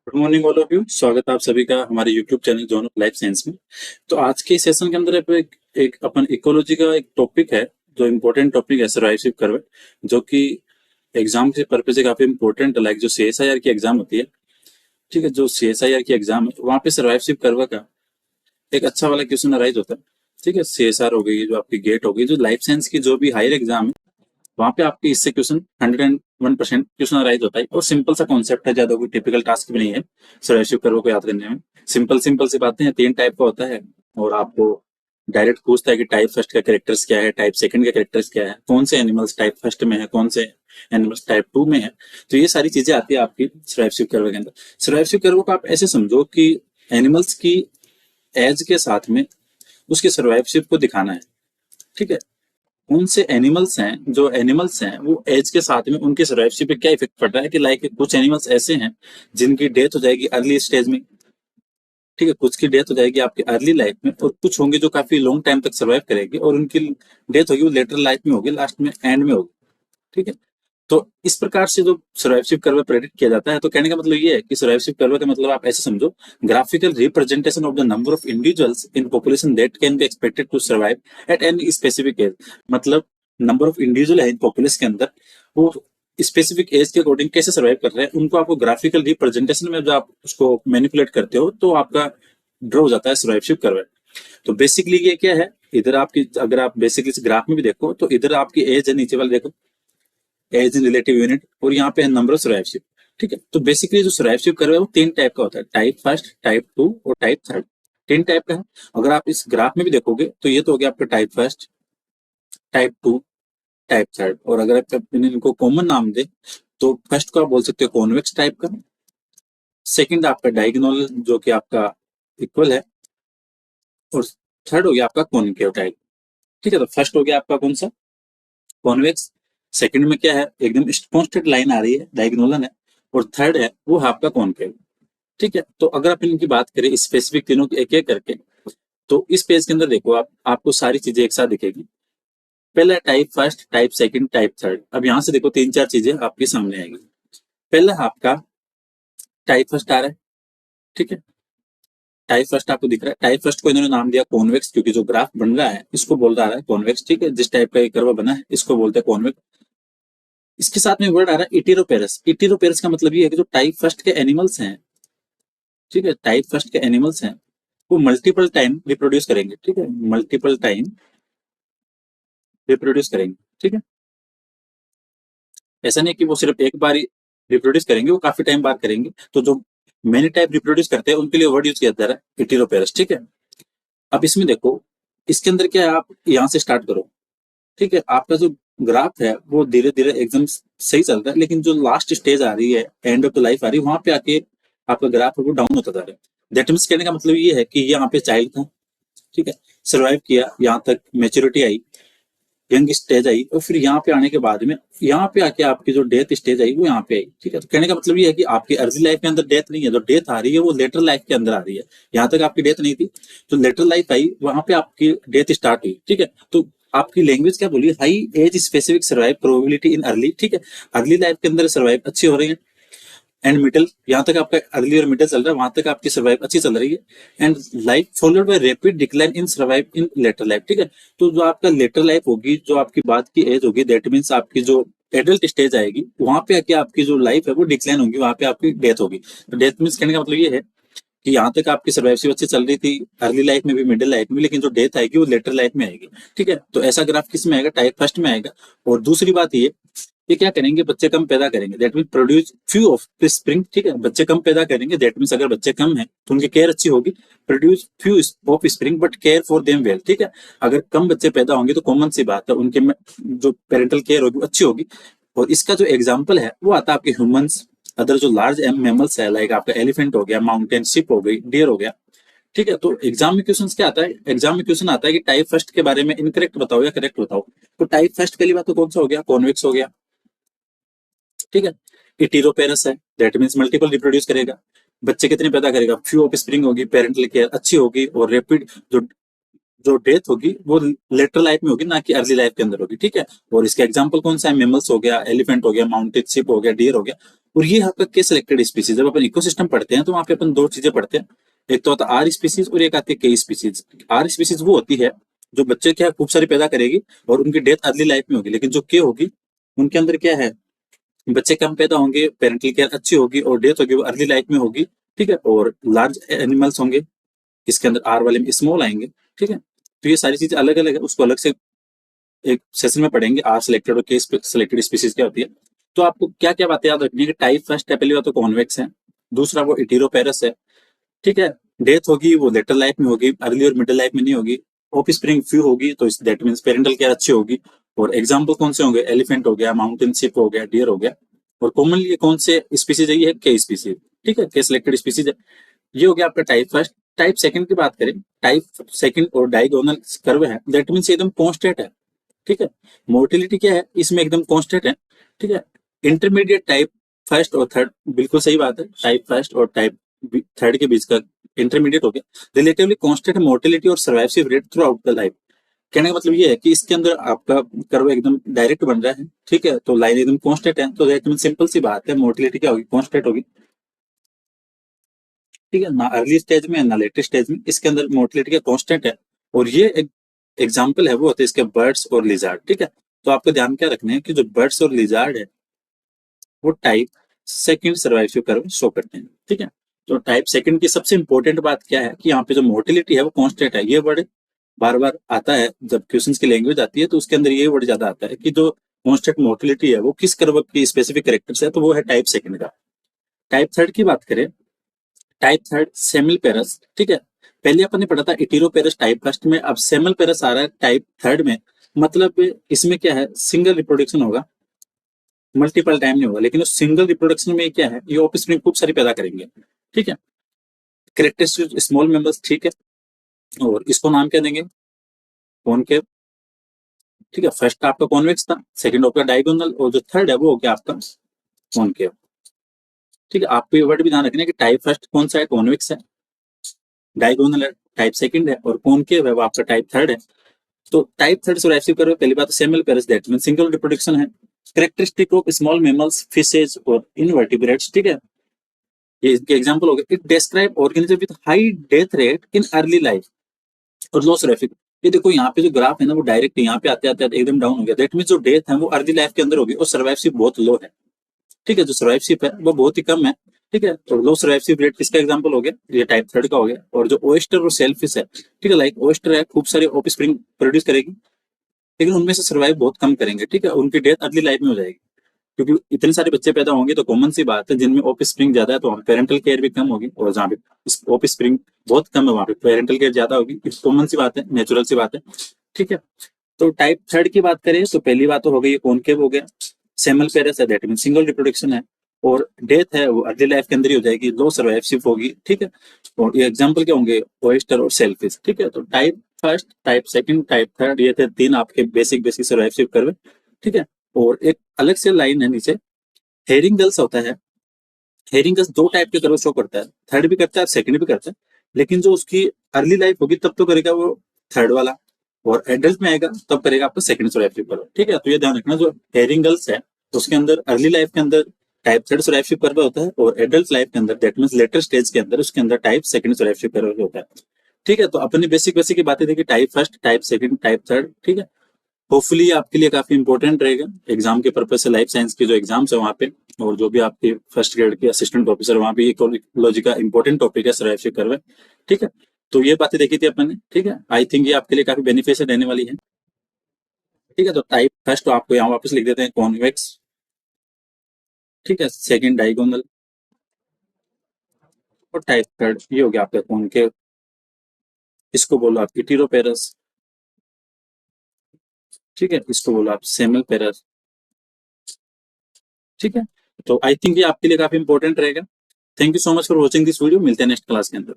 Good morning all of you. स्वागत है आप सभी का हमारे YouTube channel zone of life science में। तो आज के सेशन के अंदर एक अपन इकोलॉजी का एक टॉपिक है जो इम्पोर्टेंट टॉपिक है, सर्वाइवशिप कर्व, जो कि एग्जाम के पर्पज से काफी इम्पोर्टेंट है। लाइक जो सीएसआईआर की एग्जाम होती है, ठीक है, जो सीएसआईआर की एग्जाम है वहाँ पे सर्वाइवशिप कर्व का एक अच्छा वाला क्वेश्चन अराइज होता है। ठीक है, सीएसआर हो गई, जो आपकी गेट हो गई, जो लाइफ साइंस की जो भी हायर एग्जाम है वहां पे आपके इससे क्वेश्चन 101% क्वेश्चन अराइज होता है। और सिंपल सा कॉन्सेप्ट है, ज्यादा कोई टिपिकल टास्क भी नहीं है सर्वाइवशिप कर्व को याद करने में। सिंपल सिंपल सी बातें हैं, 3 टाइप का होता है और आपको डायरेक्ट पूछता है कि टाइप फर्स्ट का कैरेक्टर्स क्या है, टाइप सेकंड का कैरेक्टर्स क्या है, कौन से एनिमल्स टाइप फर्स्ट में है, कौन से एनिमल्स टाइप 2 में है। तो ये सारी चीजें आती है आपकी सर्वाइवशिप कर्व के अंदर। सर्वाइवशिप कर्व को आप ऐसे समझो कि एनिमल्स की एज के साथ में उसकी सर्वाइवशिप को दिखाना है। ठीक है, कौन से एनिमल्स हैं वो एज के साथ में उनके सर्वाइवशिप पे क्या इफेक्ट पड़ रहा है। कि लाइक कुछ एनिमल्स ऐसे हैं जिनकी डेथ हो जाएगी अर्ली स्टेज में। ठीक है, कुछ की डेथ हो जाएगी आपकी अर्ली लाइफ में, और कुछ होंगे जो काफी लॉन्ग टाइम तक सर्वाइव करेंगे और उनकी डेथ होगी वो लेटर लाइफ में होगी, लास्ट में एंड में होगी। ठीक है, तो इस प्रकार से जो सर्वाइवशिप कर्व प्रेडिक्ट किया जाता है, तो कहने का मतलब ये है कि सर्वाइवशिप कर्व का मतलब आप ऐसे समझो, graphical representation of the number of individuals in population that can be expected to survive at any specific age. मतलब नंबर ऑफ इंडिविजुअल है इन पॉपुलेशन के अंदर, वो स्पेसिफिक एज के अकॉर्डिंग कैसे सर्वाइव कर रहे हैं, उनको आपको ग्राफिकल रिप्रेजेंटेशन में जब आप उसको मैनिपुलेट करते हो तो आपका ड्रॉ हो जाता है सर्वाइवशिप कर्व। तो बेसिकली ये क्या है, इधर आपकी अगर आप बेसिकली इस ग्राफ में भी देखो तो इधर आपकी एज है, नीचे वाले देखो एज इन रिलेटिव यूनिट, और यहाँ पे है नंबर ऑफ सर्वाइवशिप। ठीक है, तो बेसिकली जो सर्वाइवशिप कर्व है वो 3 टाइप का होता है, टाइप फर्स्ट, टाइप 2 और टाइप थर्ड। 3 टाइप का है। अगर आप इस ग्राफ में भी देखोगे तो ये तो हो गया आपका type first, type 2, type third. और अगर आप इनको कॉमन नाम दे तो फर्स्ट को आप बोल सकते हो कॉन्वेक्स टाइप का, सेकंड आपका डायगोनल जो कि आपका इक्वल है, और थर्ड हो गया आपका कॉनकेव टाइप। ठीक है, तो फर्स्ट हो गया आपका कौन सा, कॉन्वेक्स। सेकंड में क्या है, एकदम कॉन्स्टेंट लाइन आ रही है, डायगोनल है। और थर्ड है वो है आपका कॉनकेव। ठीक है, तो अगर अपन इनकी बात करें स्पेसिफिक तीनों की एक एक करके, तो इस पेज के अंदर देखो आप, आपको सारी चीजें एक साथ दिखेगी। पहला type first, type second, type third. अब यहां से देखो 3-4 चीजें आपके सामने आएगी। पहला है आपका टाइप फर्स्ट आ रहा है। ठीक है, टाइप फर्स्ट आपको दिख रहा है। टाइप फर्स्ट को इन्होंने नाम दिया कॉन्वेक्स, क्योंकि जो ग्राफ बन रहा है इसको बोल रहा है कॉन्वेक्स। ठीक है, जिस टाइप का ये कर्व बना है इसको बोलते हैं कॉन्वेक्स। इसके साथ में वर्ड आ रहा है इटेरोपेरस। इटेरोपेरस का मतलब ये है कि जो टाइप फर्स्ट के एनिमल्स हैं, ठीक है, टाइप फर्स्ट के एनिमल्स हैं वो मल्टीपल टाइम रिप्रोड्यूस करेंगे। ठीक है, मल्टीपल टाइम रिप्रोड्यूस करेंगे। ठीक है, ऐसा नहीं कि वो सिर्फ एक बार ही रिप्रोड्यूस करेंगे, वो काफी टाइम बाद करेंगे। तो जो मेनी टाइप रिप्रोड्यूस करते हैं उनके लिए वर्ड यूज किया जा रहा है इटेरोपेरस। ठीक है, अब इसमें देखो, इसके अंदर क्या है, आप यहाँ से स्टार्ट करो। ठीक है, आपका जो ग्राफ है वो धीरे धीरे एकदम सही चल रहा है, लेकिन जो लास्ट स्टेज आ रही है, एंड ऑफ द लाइफ आ रही है, वहां पे आके आपका ग्राफ है वो डाउन होता जा रहा है। दैट मीन्स कहने का मतलब ये है कि यहाँ पे चाइल्ड था, ठीक है, सर्वाइव किया, यहाँ तक maturity I, young stage I, और फिर यहाँ पे आने के बाद में यहाँ पे आके आपकी जो डेथ स्टेज आई वो यहाँ पे आई। ठीक है, तो कहने का मतलब ये है कि आपकी अर्ली लाइफ के अंदर डेथ नहीं है, जो डेथ आ रही है वो लेटर लाइफ के अंदर आ रही है। यहाँ तक आपकी डेथ नहीं थी, तो लेटर लाइफ आई, वहां पे आपकी डेथ स्टार्ट हुई। ठीक है, तो आपकी लैंग्वेज क्या बोली, high age specific survive probability in early. ठीक है, अर्ली लाइफ के अंदर सर्वाइव अच्छी हो रही है, एंड मिडिल, यहाँ तक आपका अर्ली और मिडिल चल रहा है, वहां तक आपकी सर्वाइव अच्छी चल रही है, and life followed by rapid decline in survive in later life. ठीक है, तो जो आपका लेटर लाइफ होगी, जो आपकी बाद की एज होगी, दैट मीन्स आपकी जो एडल्ट स्टेज आएगी, वहां पे आके आपकी जो लाइफ है वो डिक्लाइन होगी, वहां पे आपकी डेथ होगी। तो डेथ मीन्स कहने का मतलब ये है कि यहाँ तक आपकी सर्वाइव अच्छी चल रही थी, अर्ली लाइफ में भी, मिडिल लाइफ में, लेकिन जो डेथ आएगी वो लेटर लाइफ में आएगी। ठीक है, तो ऐसा ग्राफ किस में आएगा, टाइप फर्स्ट में आएगा। और दूसरी बात ये क्या करेंगे, बच्चे कम पैदा करेंगे, that mean produce few of spring. ठीक है, बच्चे कम पैदा करेंगे, दैट मीन अगर बच्चे कम है तो उनकी केयर अच्छी होगी, produce few of spring but care for them well. ठीक है, अगर कम बच्चे पैदा होंगे तो कॉमन सी बात है उनके में जो पेरेंटल केयर होगी अच्छी होगी। और इसका जो एग्जाम्पल है वो आता है आपके ह्यूमंस, अदर जो लार्ज मैमल्स है, लाइक आपका एलिफेंट हो गया, माउंटेन शिप हो गई, डियर हो गया। ठीक है, तो एग्जाम में क्वेश्चन क्या आता है, एग्जाम में क्वेश्चन आता है कि टाइप फर्स्ट के बारे में इनकरेक्ट बताओ या करेक्ट बताओ। तो टाइप फर्स्ट पहली बात तो कौन सा हो गया, कॉन्वेक्स हो गया। ठीक है, इटीरोपेरस है, दैट मीन्स मल्टीपल रिप्रोड्यूस करेगा, बच्चे कितने पैदा करेगा, फ्यू ऑफ स्प्रिंग होगी, पेरेंटल केयर अच्छी होगी, और रैपिड जो जो डेथ होगी वो लेटर लाइफ में होगी, ना कि अर्ली लाइफ के अंदर होगी। ठीक है, और इसका एग्जांपल कौन सा है, मेमल्स हो गया, एलिफेंट हो गया, माउंटेन शिप हो गया, डियर हो गया। और ये आपका के सिलेक्टेड स्पीसीज। जब अपन इकोसिस्टम पढ़ते हैं तो वहां पे अपन दो चीजें पढ़ते हैं, एक तो होता है आर स्पीसीज और एक आती है के स्पीसीज। आर स्पीसीज वो होती है जो बच्चे क्या खूब सारी पैदा करेगी और उनकी डेथ अर्ली लाइफ में होगी, लेकिन जो के होगी उनके अंदर क्या है, बच्चे कम पैदा होंगे, पेरेंटल केयर अच्छी होगी और डेथ होगी वो अर्ली लाइफ में होगी। ठीक है, और लार्ज एनिमल्स होंगे, इसके अंदर आर वाले में स्मॉल आएंगे। ठीक है, तो ये सारी चीजें अलग अलग है, उसको अलग से एक सेशन में पढ़ेंगे, आर सिलेक्टेड और के सिलेक्टेड स्पीसीज क्या होती है। तो आपको क्या क्या बातें याद रखनी है कि टाइप फर्स्ट है, पहली बात तो कॉन्वेक्स है, दूसरा वो इटीरोपेरस है। ठीक है, डेथ होगी वो लेटर लाइफ में होगी, अर्ली और मिडिल लाइफ में नहीं होगी। ऑफ स्प्रिंग फ्यू होगी, तो दैट मीन्स पेरेंटल केयर अच्छी होगी। और एग्जाम्पल कौन से होंगे, एलिफेंट हो गया, माउंटेन शिप हो गया, डियर हो गया। और कॉमनली ये कौन से स्पीसीज है, ये है के स्पीसीज। ठीक है, के सिलेक्टेड स्पीसीज है। ये हो गया आपका टाइप फर्स्ट। टाइप सेकंड की बात करें, टाइप सेकंड और डायगोनल कर्व है, दैट मीन्स एकदम कॉन्स्टेंट है। ठीक है, मोर्टिलिटी क्या है इसमें एकदम कॉन्स्टेंट है। ठीक है, इंटरमीडिएट टाइप फर्स्ट और थर्ड, बिल्कुल सही बात है, टाइप फर्स्ट और टाइप थर्ड के बीच का इंटरमीडिएट हो गया। रिलेटिवली कॉन्स्टेंट है मोर्टिलिटी और survival rate through out the life. कहने का मतलब ये है कि इसके अंदर आपका कर्व एकदम डायरेक्ट बन रहा है। ठीक है, तो लाइन एकदम कॉन्स्टेंट है, तो दैट मीन सिंपल सी बात है, मोर्टिलिटी क्या होगी, कॉन्स्टेंट होगी। ठीक है, ना अर्ली स्टेज में ना लेटेस्ट स्टेज में, इसके अंदर मोर्टिलिटी का कॉन्स्टेंट है। और ये एक एग्जाम्पल है वो होते हैं इसके बर्ड्स और लिजार्ड। ठीक है, तो आपको ध्यान क्या रखना है कि जो बर्ड्स और लिजार्ड है वो type second survival curve show करते हैं। ठीक है, तो टाइप सेकंड की सबसे इंपॉर्टेंट बात क्या है कि यहाँ पे जो मोर्टिलिटी है वो कांस्टेंट है। ये वर्ड बार बार आता है जब क्वेश्चंस की लैंग्वेज आती है, तो उसके अंदर ये वर्ड ज्यादा आता है कि जो कांस्टेंट मोर्टिलिटी है वो किस कर्व की स्पेसिफिक कैरेक्टर्स है, तो वो है टाइप सेकंड का। टाइप थर्ड की बात करें, टाइप थर्ड सेमिल पेरस। ठीक है, पहले अपन ने पढ़ा था इटीरोपेरस टाइप फर्स्ट में, अब सेमल पेरस आ रहा है टाइप थर्ड में। मतलब इसमें क्या है, सिंगल रिप्रोडक्शन होगा, मल्टीपल टाइम नहीं होगा, लेकिन उस सिंगल रिप्रोडक्शन में क्या है, ये ऑफस्प्रिंग खूब सारी पैदा करेंगे। ठीक है, करेक्टरिस्टिक स्मॉल मेंबर्स। ठीक है, और इसको नाम क्या देंगे, कॉनकेव। ठीक है, फर्स्ट आपका कॉन्वेक्स था, सेकंड आपका डायगोनल, और जो थर्ड है वो हो गया आपका कॉनकेव। ठीक है, आपको ये वर्ड भी ध्यान रखना है कि टाइप फर्स्ट कौन सा है, कॉन्वेक्स है, डायगोनल है टाइप सेकंड है, और कॉनकेव है वो आपका टाइप थर्ड है। तो टाइप थर्ड से रिसीव करो, पहली बात semelparous, that mean single reproduction है। Characteristic of small mammals, fishes और इनवर्टिब्रेट्स। ठीक है, ये इसके एग्जांपल हो गए। It describe organism with high death rate in early life और लो सर्वाइवल। ये देखो यहाँ पे जो ग्राफ है ना वो डायरेक्ट यहाँ पे आते आते एकदम डाउन हो गया, दैट मीन जो डेथ है वो अर्ली लाइफ के अंदर होगी और सर्वाइवशिप बहुत लो है। ठीक है, जो सर्वाइवशिप है वो बहुत ही कम है। ठीक है, तो लो सर्वाइवशिप रेट किसका एग्जांपल हो गया, ये टाइप थर्ड का हो गया। और जो ओएस्टर और सेलफिश है, ठीक है, लाइक ओएस्टर है खूब सारे ऑफस्प्रिंग प्रोड्यूस करेगी, लेकिन उनमें से सर्वाइव बहुत कम करेंगे। ठीक है, उनकी डेथ अर्ली लाइफ में हो जाएगी, क्योंकि इतने सारे बच्चे पैदा होंगे तो कॉमन सी बात है जिनमें ऑफ स्प्रिंग ज्यादा है तो पेरेंटल केयर भी कम होगी, और जहाँ पे ऑफ स्प्रिंग बहुत कम है वहां पे पेरेंटल केयर ज्यादा होगी। कॉमन सी बात है, नेचुरल सी बात है। ठीक है, तो टाइप थर्ड की बात करें तो पहली बात तो हो गई कॉनकेव हो गया, सेमल पेरेस है, दैट मीन सिंगल रिप्रोडक्शन है, और डेथ है वो अर्ली लाइफ के अंदर ही हो जाएगी, लो सर्वाइवशिप होगी। ठीक है, और ये एग्जाम्पल क्या होंगे, ओएस्टर और सेलफिश। ठीक है, तो type first, type second, type third, ये थे तीन आपके बेसिक बेसिक सर्वाइवशिप कर्व। ठीक है, और एक अलग से लाइन है नीचे, हेरिंगल्स होता है। हेरिंगल्स दो टाइप के कर्व शो करता है, थर्ड भी करता है सेकंड भी करता है, लेकिन जो उसकी अर्ली लाइफ होगी तब तो करेगा वो थर्ड वाला, और एडल्ट में आएगा तब करेगा आपका सेकंड सोराइवशिप कर्व। ठीक है, तो ये ध्यान रखना, जो हेरिंगल्स है उसके अंदर अर्ली लाइफ के अंदर टाइप थर्ड सोराइवशिप कर्व होता है, और एडल्ट लाइफ के अंदर दैट मींस लेटर स्टेज के अंदर उसके अंदर टाइप सेकंड सोराइवशिप कर्व होता है। ठीक है, तो अपनी बेसिक बेसिक की बातें देखी, type first, type second, type third. ठीक है, होपफुली आपके लिए काफी इंपॉर्टेंट रहेगा एग्जाम के पर्पज से, लाइफ साइंस की जो एग्जाम्स है वहाँ पे, और जो भी आपके फर्स्ट ग्रेड के असिस्टेंट प्रोफेसर वहाँ पे इकोलॉजी का इंपॉर्टेंट टॉपिक है सर्वाइवल कर्व। ठीक है, तो ये बातें देखी थी अपन ने। ठीक है, आई थिंक ये आपके लिए काफी बेनिफिशियल रहने वाली है। ठीक है, तो टाइप फर्स्ट तो आपको यहाँ वापस लिख देते हैं कॉन्वेक्स। ठीक है, सेकंड डायगोनल, और टाइप थर्ड ये हो गया आपका कॉनकेव, इसको बोलो आप इटीरोपेरस। ठीक है, इसको बोलो आप सेमल पेरस। ठीक है, तो आई थिंक ये आपके लिए काफी इंपॉर्टेंट रहेगा। Thank you so much for watching this video, मिलते हैं नेक्स्ट क्लास के अंदर।